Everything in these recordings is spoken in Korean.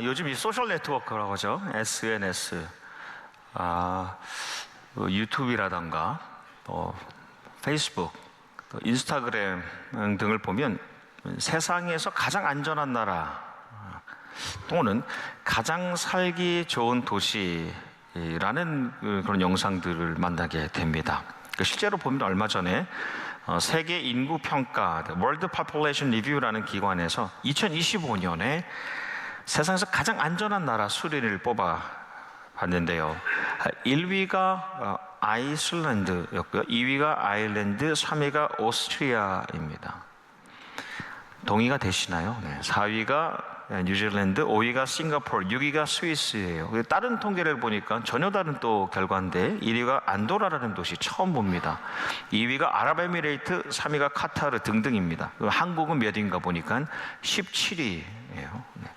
요즘 이 소셜 네트워크라고 하죠. SNS, 유튜브라던가 페이스북, 또 인스타그램 등을 보면 세상에서 가장 안전한 나라 또는 가장 살기 좋은 도시라는 그런 영상들을 만나게 됩니다. 실제로 보면 얼마 전에 세계 인구 평가 World Population Review라는 기관에서 2025년에 세상에서 가장 안전한 나라 수리를 뽑아 봤는데요. 1위가 아이슬란드였고요. 2위가 아일랜드, 3위가 오스트리아입니다. 동의가 되시나요? 네. 4위가 뉴질랜드, 5위가 싱가포르, 6위가 스위스예요. 다른 통계를 보니까 전혀 다른 또 결과인데 1위가 안도라라는 도시 처음 봅니다. 2위가 아랍에미레이트, 3위가 카타르 등등입니다. 한국은 몇 위인가 보니까 17위예요. 네.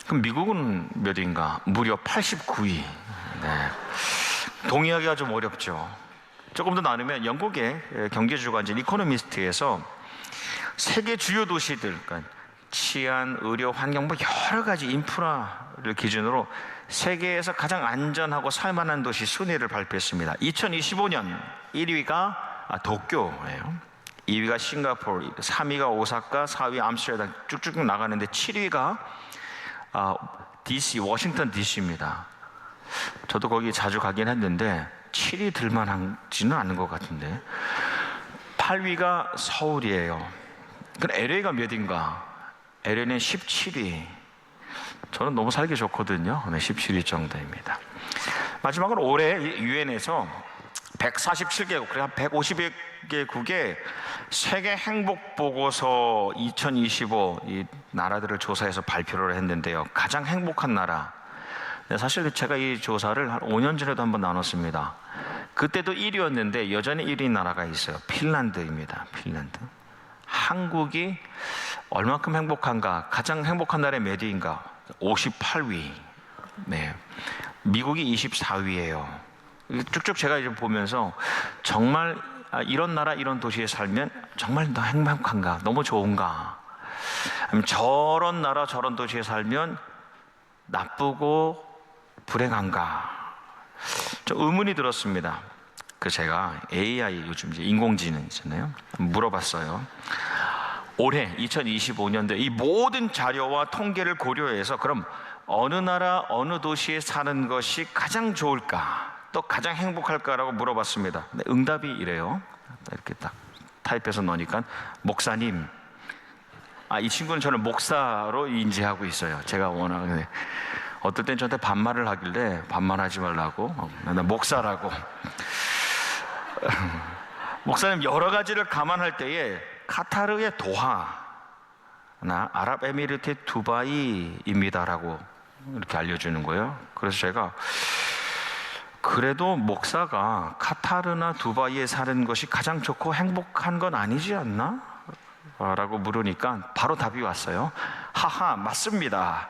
그럼 미국은 몇 위인가? 무려 89위. 네. 동의하기가 좀 어렵죠. 조금 더 나누면 영국의 경제주간지 이코노미스트에서 세계 주요 도시들, 그러니까 치안, 의료, 환경, 여러 가지 인프라를 기준으로 세계에서 가장 안전하고 살만한 도시 순위를 발표했습니다. 2025년 1위가 도쿄예요. 2위가 싱가포르, 3위가 오사카, 4위 암스테르담 쭉쭉 나가는데 7위가 DC, 워싱턴 DC입니다. 저도 거기 자주 가긴 했는데 7위 들만하지는 않은 것 같은데 8위가 서울이에요. 그럼 LA가 몇인가? LA는 17위. 저는 너무 살기 좋거든요. 17위 정도입니다. 마지막으로 올해 유엔에서 147개국, 그래 한 150개국의 세계 행복 보고서 2025 이 나라들을 조사해서 발표를 했는데요. 가장 행복한 나라. 사실 제가 이 조사를 한 5년 전에도 한번 나눴습니다. 그때도 1위였는데 여전히 1위 나라가 있어요. 핀란드입니다. 핀란드. 한국이 얼마큼 행복한가? 가장 행복한 나라의 몇 위인가? 58위. 네. 미국이 24위예요. 쭉쭉 제가 이제 보면서 정말 이런 나라, 이런 도시에 살면 정말 더 행복한가? 너무 좋은가? 아니면 저런 나라, 저런 도시에 살면 나쁘고 불행한가? 좀 의문이 들었습니다. 제가 AI, 요즘 이제 인공지능 있잖아요. 물어봤어요. 올해 2025년도에 이 모든 자료와 통계를 고려해서 그럼 어느 나라, 어느 도시에 사는 것이 가장 좋을까? 또 가장 행복할까라고 물어봤습니다. 근데 응답이 이래요. 이렇게 딱 타입해서 넣으니까 목사님. 이 친구는 저를 목사로 인지하고 있어요. 제가 워낙 어떨 땐 저한테 반말을 하길래 반말하지 말라고 나 목사라고. 목사님 여러 가지를 감안할 때에 카타르의 도하나 아랍에미리트의 두바이입니다라고 이렇게 알려주는 거예요. 그래서 제가 그래도 목사가 카타르나 두바이에 사는 것이 가장 좋고 행복한 건 아니지 않나? 라고 물으니까 바로 답이 왔어요. 하하, 맞습니다.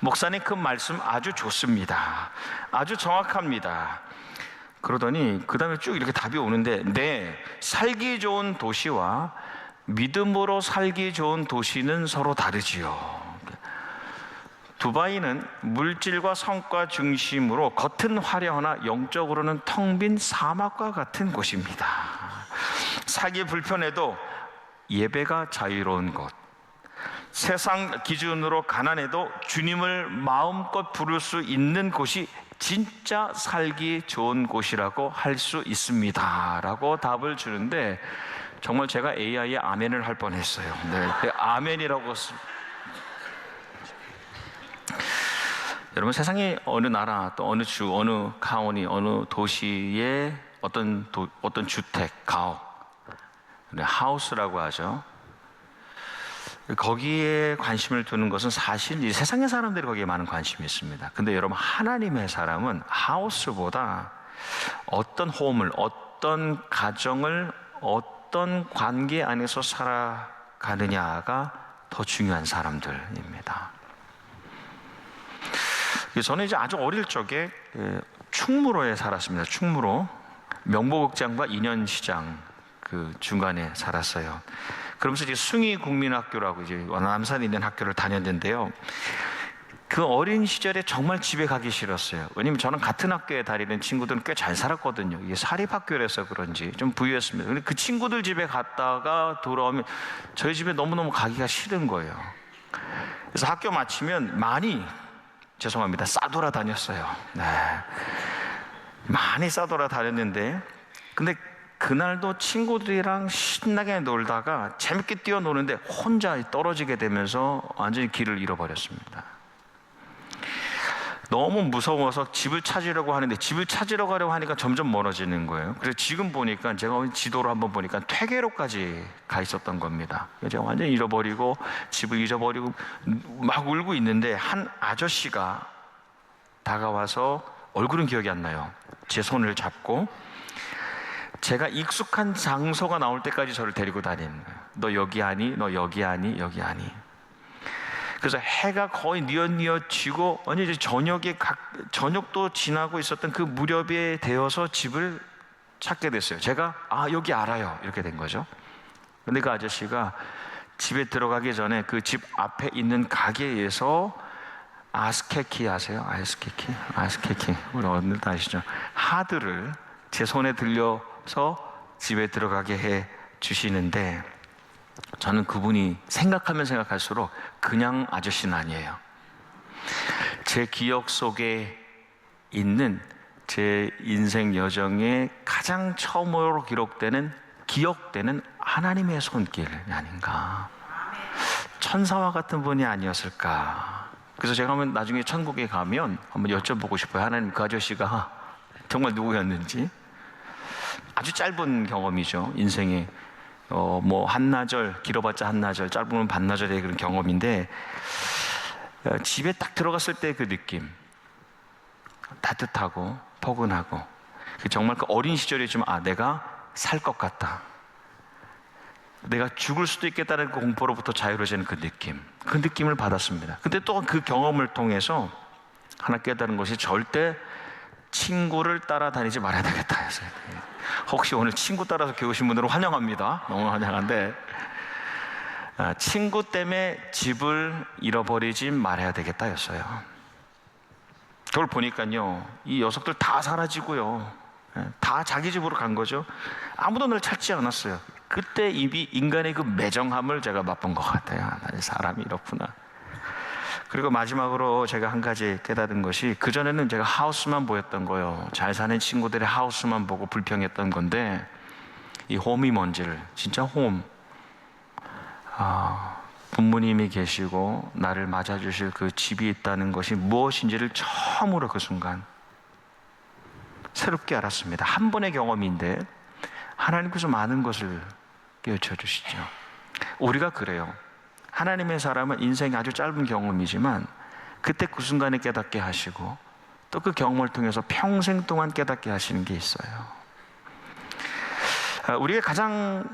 목사님 그 말씀 아주 좋습니다. 아주 정확합니다. 그러더니 그 다음에 쭉 이렇게 답이 오는데 네, 살기 좋은 도시와 믿음으로 살기 좋은 도시는 서로 다르지요. 두바이는 물질과 성과 중심으로 겉은 화려하나 영적으로는 텅 빈 사막과 같은 곳입니다. 살기 불편해도 예배가 자유로운 곳, 세상 기준으로 가난해도 주님을 마음껏 부를 수 있는 곳이 진짜 살기 좋은 곳이라고 할 수 있습니다 라고 답을 주는데 정말 제가 AI에 아멘을 할 뻔했어요. 네, 아멘이라고. 여러분, 세상에 어느 나라, 또 어느 주, 어느 카운티, 어느 도시의 어떤 주택, 가옥, 하우스라고 하죠. 거기에 관심을 두는 것은 사실 이 세상의 사람들이 거기에 많은 관심이 있습니다. 근데 여러분, 하나님의 사람은 하우스보다 어떤 홈을, 어떤 가정을, 어떤 관계 안에서 살아가느냐가 더 중요한 사람들입니다. 저는 이제 아주 어릴 적에 충무로에 살았습니다. 충무로 명보극장과 인현시장 그 중간에 살았어요. 그러면서 이제 숭이국민학교라고 이제 남산에 있는 학교를 다녔는데요. 그 어린 시절에 정말 집에 가기 싫었어요. 왜냐면 저는 같은 학교에 다니는 친구들은 꽤 잘 살았거든요. 이게 사립학교라서 그런지 좀 부유했습니다. 근데 그 친구들 집에 갔다가 돌아오면 저희 집에 너무너무 가기가 싫은 거예요. 그래서 학교 마치면 많이, 죄송합니다, 싸돌아 다녔어요. 네. 많이 싸돌아 다녔는데, 근데 그날도 친구들이랑 신나게 놀다가 재밌게 뛰어노는데 혼자 떨어지게 되면서 완전히 길을 잃어버렸습니다. 너무 무서워서 집을 찾으려고 하는데, 집을 찾으러 가려고 하니까 점점 멀어지는 거예요. 그래서 지금 보니까, 제가 지도로 한번 보니까 퇴계로까지 가 있었던 겁니다. 제가 완전히 잃어버리고 집을 잊어버리고 막 울고 있는데, 한 아저씨가 다가와서, 얼굴은 기억이 안 나요, 제 손을 잡고 제가 익숙한 장소가 나올 때까지 저를 데리고 다니는 거예요. 너 여기 아니? 너 여기 아니? 여기 아니? 그래서 해가 거의 뉘엿뉘엿 지고, 아니 이제 저녁도 지나고 있었던 그 무렵에 되어서 집을 찾게 됐어요. 제가 여기 알아요, 이렇게 된 거죠. 근데 그 아저씨가 집에 들어가기 전에 그 집 앞에 있는 가게에서 아스케키 아세요? 아스케키 우리 어른들 다 아시죠? 하드를 제 손에 들려서 집에 들어가게 해 주시는데, 저는 그분이 생각하면 생각할수록 그냥 아저씨는 아니에요. 제 기억 속에 있는 제 인생 여정에 가장 처음으로 기억되는 하나님의 손길 아닌가, 천사와 같은 분이 아니었을까. 그래서 제가 나중에 천국에 가면 한번 여쭤보고 싶어요. 하나님, 그 아저씨가 정말 누구였는지. 아주 짧은 경험이죠, 인생에. 뭐 한나절, 길어봤자 한나절, 짧으면 반나절의 그런 경험인데, 집에 딱 들어갔을 때 그 느낌, 따뜻하고 포근하고, 정말 그 어린 시절이지만 내가 살 것 같다, 내가 죽을 수도 있겠다는 그 공포로부터 자유로워지는 그 느낌을 받았습니다. 근데 또 그 경험을 통해서 하나 깨달은 것이, 절대 친구를 따라다니지 말아야 되겠다 했어요. 혹시 오늘 친구 따라서 교우신 분들은 환영합니다. 너무 환영한데, 친구 때문에 집을 잃어버리지 말아야 되겠다였어요. 그걸 보니까요, 이 녀석들 다 사라지고요, 다 자기 집으로 간 거죠. 아무도 날 찾지 않았어요. 그때 이미 인간의 그 매정함을 제가 맛본 것 같아요. 사람이 이렇구나. 그리고 마지막으로 제가 한 가지 깨달은 것이, 그전에는 제가 하우스만 보였던 거예요. 잘 사는 친구들의 하우스만 보고 불평했던 건데, 이 홈이 뭔지를, 진짜 홈, 부모님이 계시고 나를 맞아주실 그 집이 있다는 것이 무엇인지를 처음으로 그 순간 새롭게 알았습니다. 한 번의 경험인데 하나님께서 많은 것을 깨우쳐 주시죠. 우리가 그래요. 하나님의 사람은 인생이 아주 짧은 경험이지만 그때 그 순간에 깨닫게 하시고, 또 그 경험을 통해서 평생 동안 깨닫게 하시는 게 있어요. 우리가 가장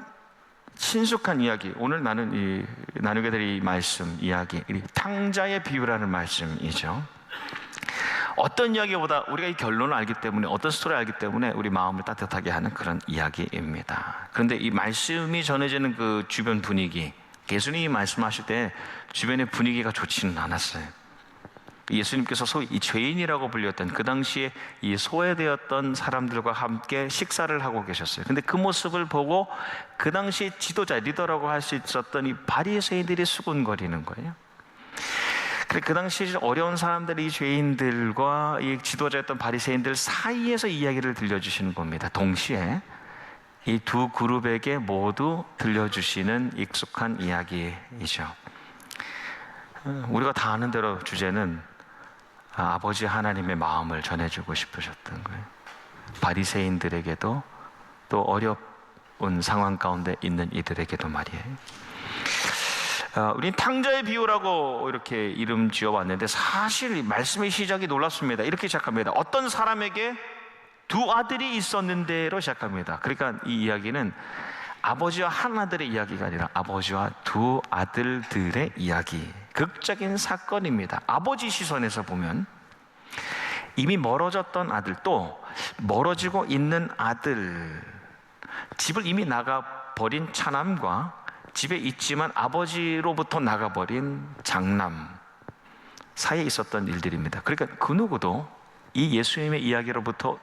친숙한 이야기, 오늘 나는 나누게 될 이 말씀 이야기, 탕자의 비유라는 말씀이죠. 어떤 이야기보다 우리가 이 결론을 알기 때문에, 어떤 스토리를 알기 때문에 우리 마음을 따뜻하게 하는 그런 이야기입니다. 그런데 이 말씀이 전해지는 그 주변 분위기, 예수님이 말씀하실 때 주변의 분위기가 좋지는 않았어요. 예수님께서 소위 이 죄인이라고 불렸던, 그 당시에 이 소외되었던 사람들과 함께 식사를 하고 계셨어요. 근데 그 모습을 보고 그 당시 지도자, 리더라고 할 수 있었던 이 바리새인들이 수군거리는 거예요. 그 당시 어려운 사람들이 이 죄인들과 이 지도자였던 바리새인들 사이에서 이야기를 들려주시는 겁니다. 동시에 이 두 그룹에게 모두 들려주시는 익숙한 이야기이죠. 우리가 다 아는 대로 주제는 아버지 하나님의 마음을 전해주고 싶으셨던 거예요. 바리새인들에게도, 또 어려운 상황 가운데 있는 이들에게도 말이에요. 우린 탕자의 비유라고 이렇게 이름 지어봤는데, 사실 말씀의 시작이 놀랍습니다. 이렇게 시작합니다. 어떤 사람에게 두 아들이 있었는데로 시작합니다. 그러니까 이 이야기는 아버지와 한 아들의 이야기가 아니라 아버지와 두 아들들의 이야기, 극적인 사건입니다. 아버지 시선에서 보면 이미 멀어졌던 아들, 또 멀어지고 있는 아들, 집을 이미 나가버린 차남과 집에 있지만 아버지로부터 나가버린 장남, 사이에 있었던 일들입니다. 그러니까 그 누구도 이 예수님의 이야기로부터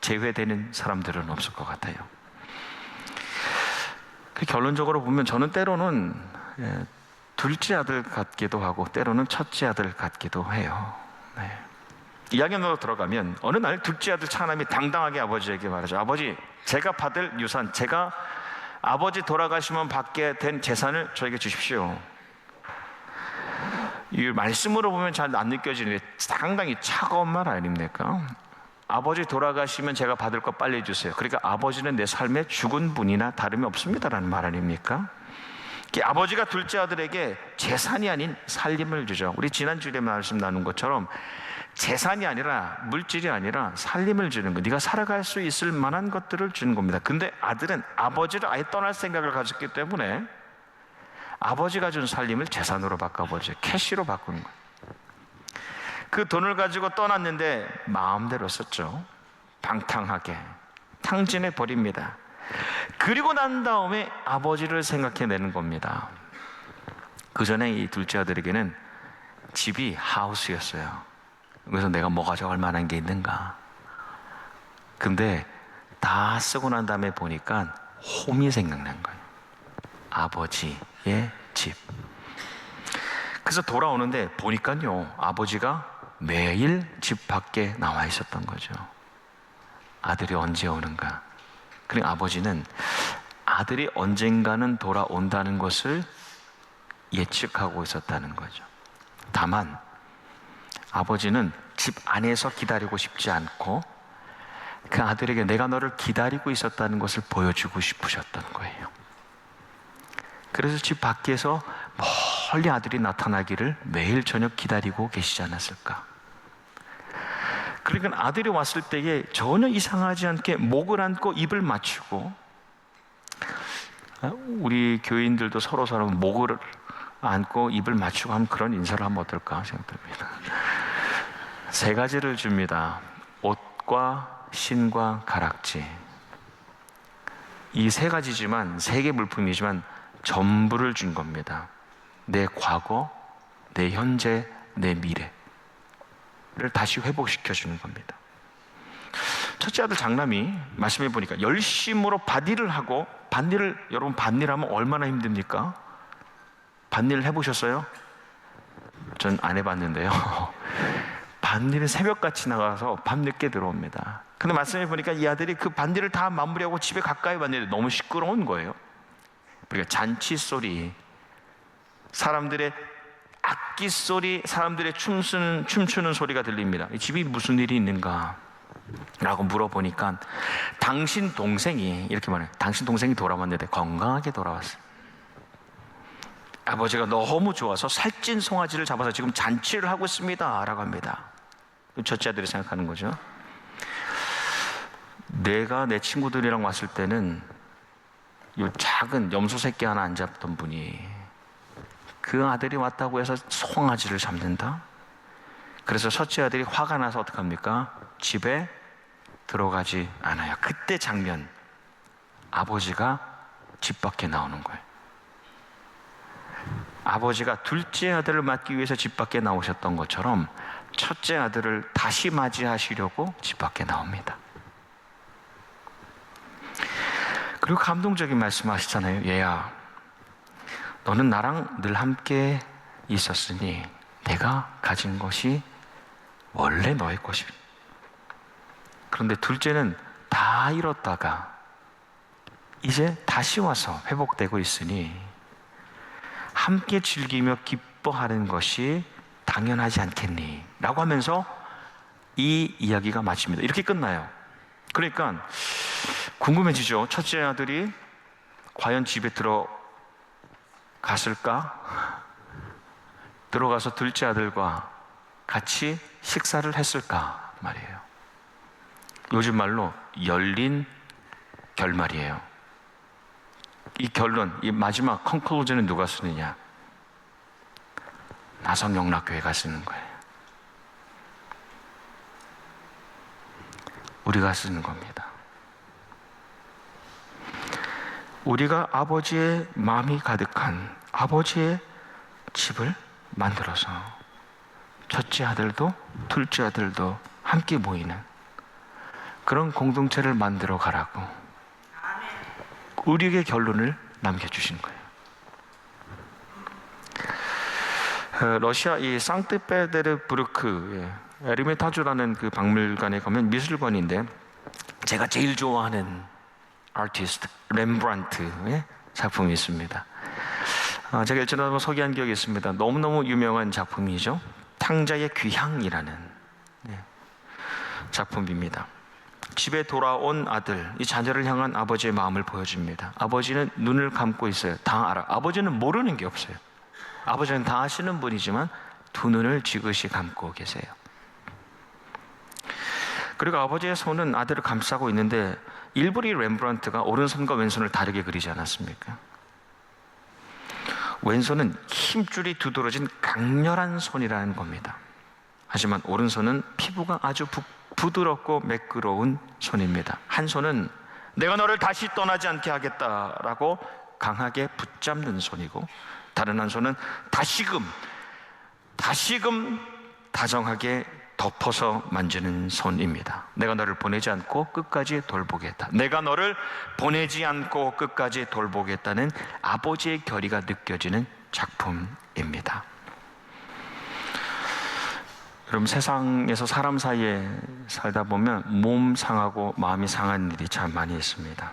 제외되는 사람들은 없을 것 같아요. 결론적으로 보면 저는 때로는 둘째 아들 같기도 하고 때로는 첫째 아들 같기도 해요. 네. 이야기로 들어가면 어느 날 둘째 아들 차남이 당당하게 아버지에게 말하죠. 아버지, 제가 받을 유산, 제가 아버지 돌아가시면 받게 된 재산을 저에게 주십시오. 이 말씀으로 보면 잘 안 느껴지는데 상당히 차가운 말 아닙니까? 아버지 돌아가시면 제가 받을 거 빨리 주세요. 그러니까 아버지는 내 삶에 죽은 분이나 다름이 없습니다라는 말 아닙니까? 아버지가 둘째 아들에게 재산이 아닌 살림을 주죠. 우리 지난주에 말씀 나눈 것처럼 재산이 아니라 물질이 아니라 살림을 주는 거, 네가 살아갈 수 있을 만한 것들을 주는 겁니다. 근데 아들은 아버지를 아예 떠날 생각을 가졌기 때문에 아버지가 준 살림을 재산으로 바꿔버리죠. 캐시로 바꾸는 거예요. 그 돈을 가지고 떠났는데 마음대로 썼죠. 방탕하게 탕진해 버립니다. 그리고 난 다음에 아버지를 생각해내는 겁니다. 그 전에 이 둘째 아들에게는 집이 하우스였어요. 그래서 내가 뭐 가져갈 만한 게 있는가. 근데 다 쓰고 난 다음에 보니까 홈이 생각난 거예요. 아버지의 집. 그래서 돌아오는데 보니까요, 아버지가 매일 집 밖에 나와 있었던 거죠. 아들이 언제 오는가. 그리고 아버지는 아들이 언젠가는 돌아온다는 것을 예측하고 있었다는 거죠. 다만 아버지는 집 안에서 기다리고 싶지 않고 그 아들에게 내가 너를 기다리고 있었다는 것을 보여주고 싶으셨던 거예요. 그래서 집 밖에서 멀리 아들이 나타나기를 매일 저녁 기다리고 계시지 않았을까. 그러니까 아들이 왔을 때에 전혀 이상하지 않게 목을 안고 입을 맞추고, 우리 교인들도 서로 목을 안고 입을 맞추고 하면 그런 인사를 하면 어떨까 생각됩니다. 세 가지를 줍니다. 옷과 신과 가락지. 이 세 가지지만, 세 개 물품이지만 전부를 준 겁니다. 내 과거, 내 현재, 내 미래를 다시 회복시켜 주는 겁니다. 첫째 아들 장남이 말씀해 보니까 열심으로 밭일을 하고, 밭일을, 여러분 밭일하면 얼마나 힘듭니까? 밭일 해보셨어요? 전 안 해봤는데요. 밭일은 새벽같이 나가서 밤늦게 들어옵니다. 근데 말씀해 보니까 이 아들이 그 밭일을 다 마무리하고 집에 가까이 왔는데 너무 시끄러운 거예요. 그러니까 잔치 소리, 사람들의 악기 소리, 사람들의 춤추는 소리가 들립니다. 이 집이 무슨 일이 있는가? 라고 물어보니까 당신 동생이, 이렇게 말해요. 당신 동생이 돌아왔는데 건강하게 돌아왔어요. 아버지가 너무 좋아서 살찐 송아지를 잡아서 지금 잔치를 하고 있습니다 라고 합니다. 첫째 아들이 생각하는 거죠. 내가 내 친구들이랑 왔을 때는 이 작은 염소 새끼 하나 안 잡던 분이 그 아들이 왔다고 해서 송아지를 잡는다? 그래서 첫째 아들이 화가 나서 어떡합니까? 집에 들어가지 않아요. 그때 장면, 아버지가 집 밖에 나오는 거예요. 아버지가 둘째 아들을 맞기 위해서 집 밖에 나오셨던 것처럼 첫째 아들을 다시 맞이하시려고 집 밖에 나옵니다. 그리고 감동적인 말씀 하시잖아요. 얘야, 너는 나랑 늘 함께 있었으니 내가 가진 것이 원래 너의 것이다. 그런데 둘째는 다 잃었다가 이제 다시 와서 회복되고 있으니 함께 즐기며 기뻐하는 것이 당연하지 않겠니? 라고 하면서 이 이야기가 마칩니다. 이렇게 끝나요. 그러니까 궁금해지죠. 첫째 아들이 과연 집에 들어갔을까? 들어가서 둘째 아들과 같이 식사를 했을까 말이에요. 요즘 말로 열린 결말이에요. 이 결론, 이 마지막 컨클루전은 누가 쓰느냐? 나성영락교회가 쓰는 거예요. 우리가 쓰는 겁니다. 우리가 아버지의 마음이 가득한 아버지의 집을 만들어서 첫째 아들도 둘째 아들도 함께 모이는 그런 공동체를 만들어 가라고 우리에게 결론을 남겨주신 거예요. 러시아 이 상트페테르부르크 에르미타주라는 그 박물관에 가면 미술관인데 제가 제일 좋아하는 아티스트 렘브란트의 작품이 있습니다. 제가 일전에 한번 소개한 기억이 있습니다. 너무너무 유명한 작품이죠. 탕자의 귀향이라는 작품입니다. 집에 돌아온 아들, 이 자녀를 향한 아버지의 마음을 보여줍니다. 아버지는 눈을 감고 있어요. 다 알아. 아버지는 모르는 게 없어요. 아버지는 다 아시는 분이지만 두 눈을 지그시 감고 계세요. 그리고 아버지의 손은 아들을 감싸고 있는데 일부러 렘브란트가 오른손과 왼손을 다르게 그리지 않았습니까? 왼손은 힘줄이 두드러진 강렬한 손이라는 겁니다. 하지만 오른손은 피부가 아주 부드럽고 매끄러운 손입니다. 한 손은 내가 너를 다시 떠나지 않게 하겠다라고 강하게 붙잡는 손이고, 다른 한 손은 다시금 다정하게 덮어서 만지는 손입니다. 내가 너를 보내지 않고 끝까지 돌보겠다. 내가 너를 보내지 않고 끝까지 돌보겠다는 아버지의 결의가 느껴지는 작품입니다. 여러분, 세상에서 사람 사이에 살다 보면 몸 상하고 마음이 상한 일이 참 많이 있습니다.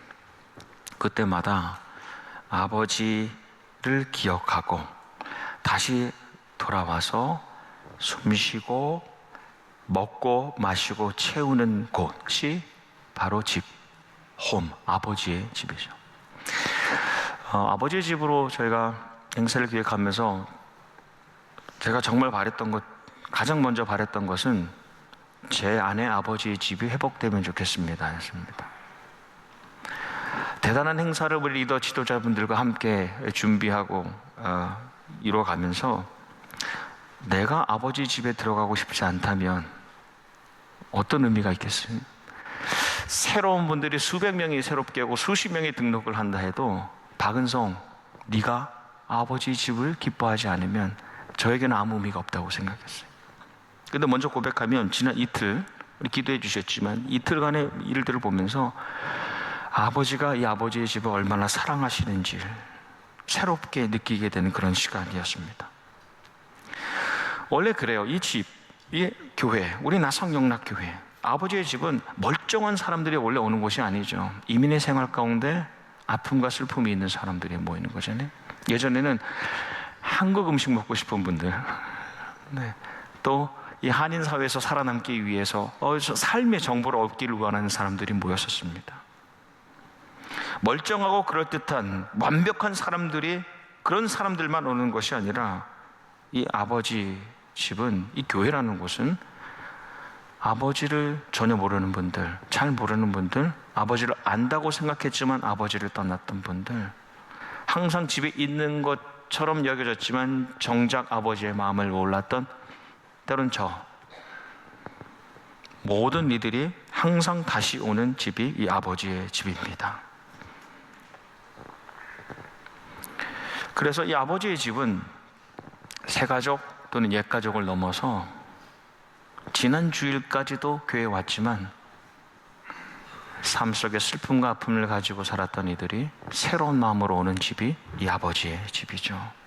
그때마다 아버지를 기억하고 다시 돌아와서 숨쉬고 먹고 마시고 채우는 곳이 바로 집, 홈, 아버지의 집이죠. 아버지의 집으로 저희가 행사를 기획하면서 제가 정말 가장 먼저 바랬던 것은 제 아내 아버지의 집이 회복되면 좋겠습니다 했습니다. 대단한 행사를 우리 리더 지도자분들과 함께 준비하고 이루어가면서 내가 아버지 집에 들어가고 싶지 않다면 어떤 의미가 있겠어요? 새로운 분들이 수백 명이 새롭게 하고 수십 명이 등록을 한다 해도 박은성, 네가 아버지 집을 기뻐하지 않으면 저에게는 아무 의미가 없다고 생각했어요. 근데 먼저 고백하면 지난 이틀 우리 기도해 주셨지만 이틀간의 일들을 보면서 아버지가 이 아버지의 집을 얼마나 사랑하시는지를 새롭게 느끼게 되는 그런 시간이었습니다. 원래 그래요. 이 집, 이 교회, 우리 나성영락교회, 아버지의 집은 멀쩡한 사람들이 원래 오는 곳이 아니죠. 이민의 생활 가운데 아픔과 슬픔이 있는 사람들이 모이는 거잖아요. 예전에는 한국 음식 먹고 싶은 분들, 또 이 한인 사회에서 살아남기 위해서 삶의 정보를 얻기를 원하는 사람들이 모였었습니다. 멀쩡하고 그럴듯한 완벽한 사람들이, 그런 사람들만 오는 것이 아니라 이 아버지 집은, 이 교회라는 곳은 아버지를 전혀 모르는 분들, 잘 모르는 분들, 아버지를 안다고 생각했지만 아버지를 떠났던 분들, 항상 집에 있는 것처럼 여겨졌지만 정작 아버지의 마음을 몰랐던, 때론 모든 이들이 항상 다시 오는 집이 이 아버지의 집입니다. 그래서 이 아버지의 집은 새가족 또는 옛가족을 넘어서 지난 주일까지도 교회에 왔지만 삶 속에 슬픔과 아픔을 가지고 살았던 이들이 새로운 마음으로 오는 집이 이 아버지의 집이죠.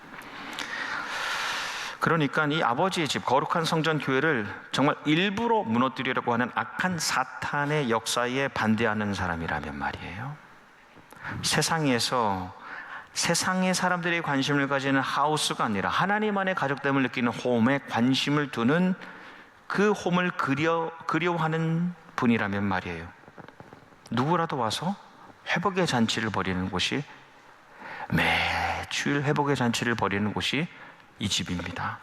그러니까 이 아버지의 집, 거룩한 성전 교회를 정말 일부러 무너뜨리려고 하는 악한 사탄의 역사에 반대하는 사람이라면 말이에요. 세상의 사람들이 관심을 가지는 하우스가 아니라 하나님 안의 가족됨을 느끼는 홈에 관심을 두는 그 홈을 그리워하는 분이라면 말이에요. 누구라도 와서 회복의 잔치를 벌이는 곳이, 매주일 회복의 잔치를 벌이는 곳이 이 집입니다.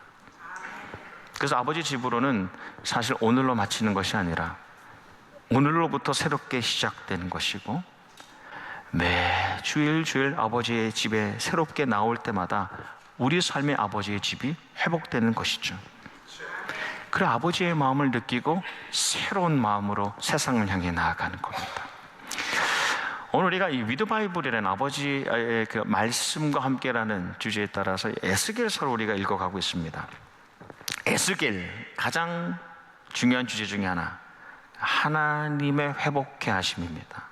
그래서 아버지 집으로는 사실 오늘로 마치는 것이 아니라 오늘로부터 새롭게 시작되는 것이고, 매주일 주일 아버지의 집에 새롭게 나올 때마다 우리 삶의 아버지의 집이 회복되는 것이죠. 그래, 아버지의 마음을 느끼고 새로운 마음으로 세상을 향해 나아가는 겁니다. 오늘 우리가 이 위드 바이블이라는 아버지의 그 말씀과 함께라는 주제에 따라서 에스겔서를 우리가 읽어가고 있습니다. 데스겔, 가장 중요한 주제 중에 하나, 하나님의 회복케 하심입니다.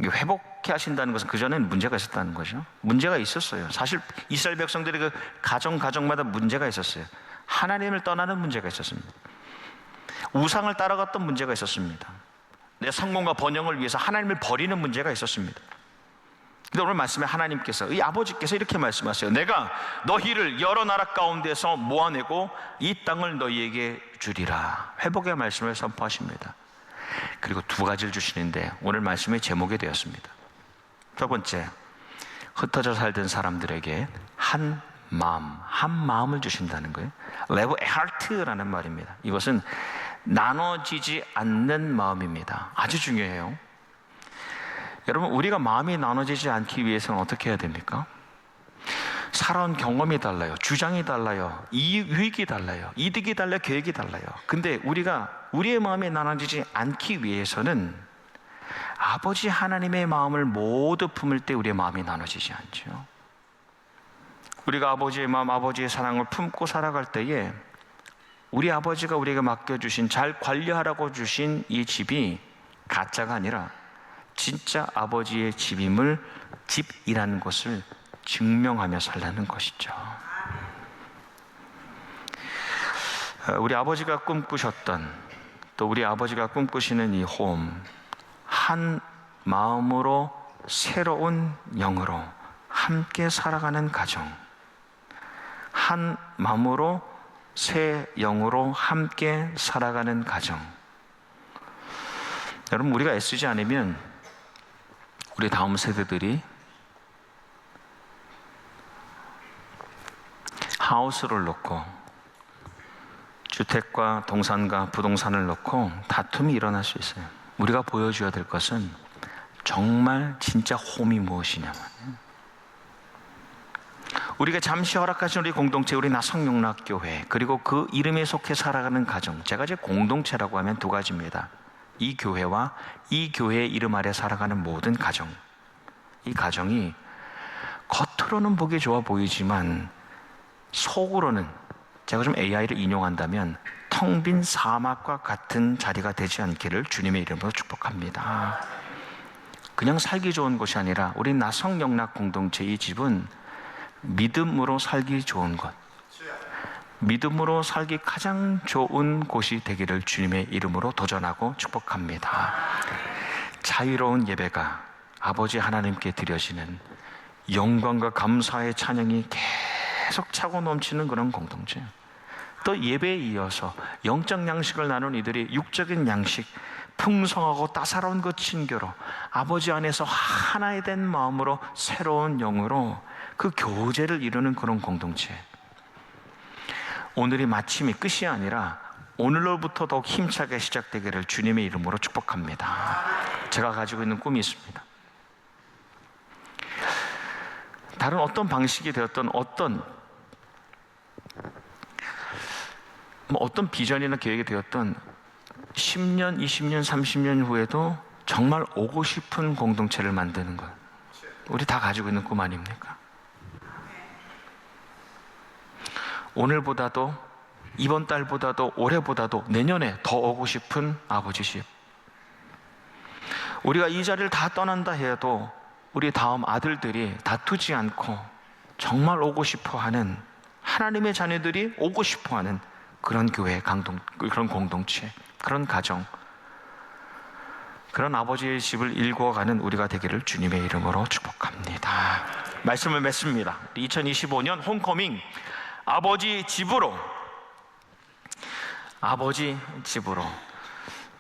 회복케 하신다는 것은 그전에는 문제가 있었다는 거죠. 문제가 있었어요. 사실 이스라엘 백성들이 그 가정마다 문제가 있었어요. 하나님을 떠나는 문제가 있었습니다. 우상을 따라갔던 문제가 있었습니다. 내 성공과 번영을 위해서 하나님을 버리는 문제가 있었습니다. 근데 오늘 말씀에 하나님께서, 이 아버지께서 이렇게 말씀하세요. 내가 너희를 여러 나라 가운데서 모아내고 이 땅을 너희에게 주리라. 회복의 말씀을 선포하십니다. 그리고 두 가지를 주시는데 오늘 말씀의 제목이 되었습니다. 첫 번째, 흩어져 살던 사람들에게 한 마음을 주신다는 거예요. Lev a heart라는 말입니다. 이것은 나눠지지 않는 마음입니다. 아주 중요해요. 여러분, 우리가 마음이 나눠지지 않기 위해서는 어떻게 해야 됩니까? 살아온 경험이 달라요. 주장이 달라요. 유익이 달라요. 이득이 달라요. 계획이 달라요. 근데 우리의 마음이 나눠지지 않기 위해서는 아버지 하나님의 마음을 모두 품을 때 우리의 마음이 나눠지지 않죠. 우리가 아버지의 마음, 아버지의 사랑을 품고 살아갈 때에 우리 아버지가 우리에게 맡겨주신, 잘 관리하라고 주신 이 집이 가짜가 아니라 진짜 아버지의 집이라는 것을 증명하며 살라는 것이죠. 우리 아버지가 꿈꾸셨던, 또 우리 아버지가 꿈꾸시는 이 홈, 한 마음으로 새로운 영으로 함께 살아가는 가정, 한 마음으로 새 영으로 함께 살아가는 가정. 여러분, 우리가 애쓰지 않으면 우리 다음 세대들이 하우스를 놓고, 주택과 동산과 부동산을 놓고 다툼이 일어날 수 있어요. 우리가 보여줘야 될 것은 정말 진짜 홈이 무엇이냐면, 우리가 잠시 허락하신 우리 공동체, 우리 나성용락교회, 그리고 그 이름에 속해 살아가는 가정, 제가 이제 공동체라고 하면 두 가지입니다. 이 교회와 이 교회의 이름 아래 살아가는 모든 가정, 이 가정이 겉으로는 보기 좋아 보이지만 속으로는, 제가 좀 AI를 인용한다면 텅 빈 사막과 같은 자리가 되지 않기를 주님의 이름으로 축복합니다. 그냥 살기 좋은 곳이 아니라 우리 나성영락 공동체 이 집은 믿음으로 살기 좋은 것, 믿음으로 살기 가장 좋은 곳이 되기를 주님의 이름으로 도전하고 축복합니다. 자유로운 예배가 아버지 하나님께 드려지는 영광과 감사의 찬양이 계속 차고 넘치는 그런 공동체, 또 예배에 이어서 영적 양식을 나눈 이들이 육적인 양식, 풍성하고 따사로운 그 친교로 아버지 안에서 하나에 된 마음으로 새로운 영으로 그 교제를 이루는 그런 공동체. 오늘이 마침이 끝이 아니라 오늘로부터 더욱 힘차게 시작되기를 주님의 이름으로 축복합니다. 제가 가지고 있는 꿈이 있습니다. 다른 어떤 방식이 되었던 어떤 비전이나 계획이 되었던 10년, 20년, 30년 후에도 정말 오고 싶은 공동체를 만드는 것, 우리 다 가지고 있는 꿈 아닙니까? 오늘보다도, 이번 달보다도, 올해보다도 내년에 더 오고 싶은 아버지 집. 우리가 이 자리를 다 떠난다 해도 우리 다음 아들들이 다투지 않고 정말 오고 싶어하는, 하나님의 자녀들이 오고 싶어하는 그런 교회, 그런 공동체, 그런 가정, 그런 아버지의 집을 일구어가는 우리가 되기를 주님의 이름으로 축복합니다. 말씀을 맺습니다. 2025년 홈커밍, 아버지 집으로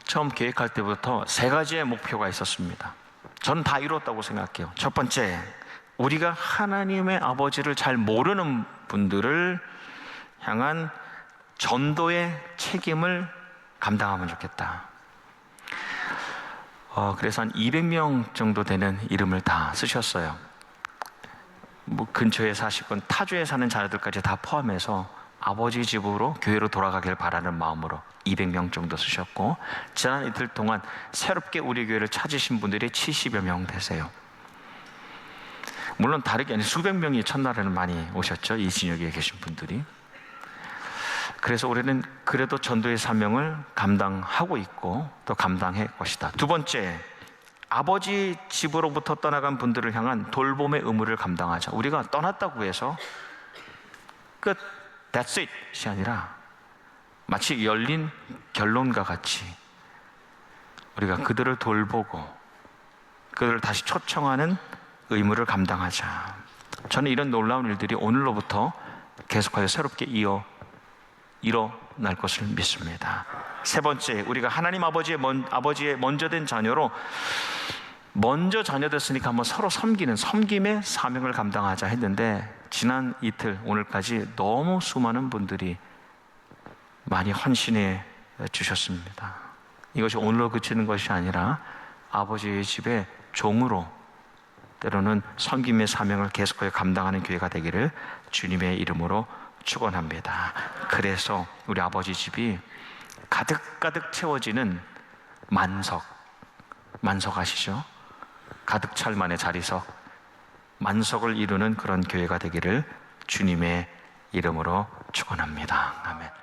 처음 계획할 때부터 세 가지의 목표가 있었습니다. 저는 다 이뤘다고 생각해요. 첫 번째, 우리가 하나님의 아버지를 잘 모르는 분들을 향한 전도의 책임을 감당하면 좋겠다. 그래서 한 200명 정도 되는 이름을 다 쓰셨어요. 근처에 사시건 타주에 사는 자녀들까지 다 포함해서 아버지 집으로, 교회로 돌아가길 바라는 마음으로 200명 정도 쓰셨고, 지난 이틀 동안 새롭게 우리 교회를 찾으신 분들이 70여 명 되세요. 물론 다르게 아니라 수백 명이 첫날에는 많이 오셨죠, 이 진역에 계신 분들이. 그래서 우리는 그래도 전도의 사명을 감당하고 있고 또 감당할 것이다. 두 번째, 아버지 집으로부터 떠나간 분들을 향한 돌봄의 의무를 감당하자. 우리가 떠났다고 해서 끝, that's it이 아니라 마치 열린 결론과 같이 우리가 그들을 돌보고 그들을 다시 초청하는 의무를 감당하자. 저는 이런 놀라운 일들이 오늘로부터 계속하여 새롭게 일어날 것을 믿습니다. 세 번째, 우리가 하나님 아버지의 먼저 된 자녀로 먼저 자녀 됐으니까 한번 서로 섬김의 사명을 감당하자 했는데 지난 이틀 오늘까지 너무 수많은 분들이 많이 헌신해 주셨습니다. 이것이 오늘로 그치는 것이 아니라 아버지의 집에 종으로 때로는 섬김의 사명을 계속하여 감당하는 교회가 되기를 주님의 이름으로 축원합니다. 그래서 우리 아버지 집이 가득가득 채워지는 만석 아시죠? 가득 찰 만의 자리석, 만석을 이루는 그런 교회가 되기를 주님의 이름으로 축원합니다. 아멘.